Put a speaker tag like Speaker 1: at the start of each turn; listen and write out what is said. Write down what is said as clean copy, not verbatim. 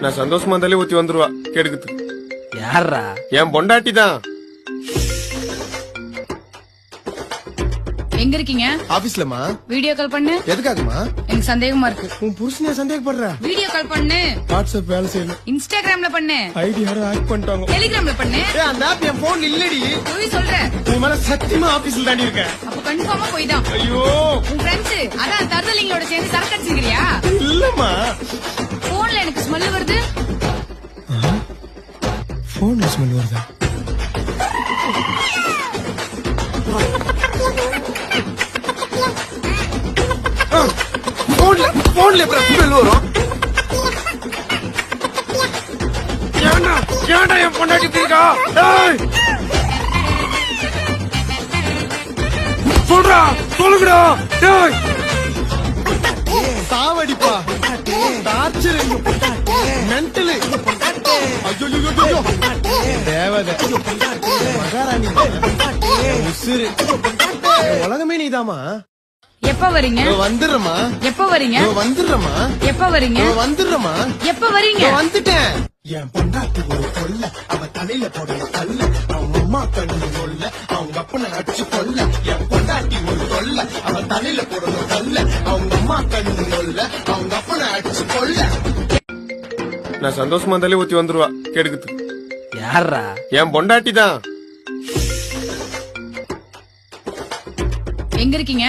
Speaker 1: நான் சந்தோஷமா இருந்தாலே ஊத்தி வந்துருவா கெடுக்குது.
Speaker 2: யாரா?
Speaker 1: என் பொண்டாட்டி தான்.
Speaker 3: எங்க இருக்கீங்க?
Speaker 4: ஆபீஸ்லமா.
Speaker 3: வீடியோ கால் பண்ணு.
Speaker 4: எதுக்காகமா?
Speaker 3: எனக்கு சந்தேகமா இருக்கு.
Speaker 4: உன் புருஷனே சந்தேகப்படுற?
Speaker 3: வீடியோ கால் பண்ணு.
Speaker 4: வாட்ஸ்அப் வேலை செய்யல.
Speaker 3: இன்ஸ்டாகிராம்ல பண்ணு.
Speaker 4: ஐடி யாரோ ஹேக் பண்ணிட்டாங்க.
Speaker 3: டெலிகிராம்ல பண்ணு.
Speaker 4: அந்த ஆப் என் போன் இல்லடி.
Speaker 3: போய் சொல்ற.
Speaker 4: உன் மேல சத்தியமா ஆபீஸ்ல தாண்டி இருக்கேன்.
Speaker 3: அப்ப கன்ஃபார்மா போய் தான்.
Speaker 4: ஐயோ.
Speaker 3: உன் ஃப்ரெண்ட்ஸ் அதான் தருதலிங்களோட சேர்ந்து சரக்கு அடிச்சிக்கிறியா?
Speaker 4: இல்லம்மா.
Speaker 3: போன்ல எனக்கு ஸ்மெல் வருது.
Speaker 4: போன்ல ஸ்மெல் வருதா? போன்ல எப்படி ஸ்மெல் வரும்?
Speaker 1: ஏன்டா ஏன்டா என் பொண்டாட்டி இருக்கா? சொல்றா சொல்லுங்கடா.
Speaker 4: சாவடிப்பா. டார்ச்சர். மென்டல். ஐயோ தேவதை. மகாராணி. உசுரு. உலகமே நீதாமா.
Speaker 3: எப்ப வரீங்க?
Speaker 4: வந்துடுறமா.
Speaker 3: எப்ப வரீங்க?
Speaker 4: வந்துடுறமா.
Speaker 3: எப்ப வரீங்க?
Speaker 4: வந்துடுறமா.
Speaker 3: எப்ப வரீங்க?
Speaker 4: வந்துட்டேன். என் பொண்டாட்டி ஒரு கொல்ல, அவ தலையில போடுற கல்ல, அவங்க அம்மா கண்ணு கொல்ல, அவங்க அப்பனை அடிச்சு கொல்ல. என் பொண்டாட்டி ஒரு கொல்ல, அவ தலையில போடுற கல்ல, அவங்க அம்மா கண்ணு கொல்ல, அவங்க அப்பனை அடிச்சு கொல்ல.
Speaker 1: நான் சந்தோஷமா இருந்தாலே ஊத்தி வந்துருவா கெடுக்குது.
Speaker 2: யாரா?
Speaker 1: என் பொண்டாட்டி தான்.
Speaker 3: எங்க இருக்கீங்க?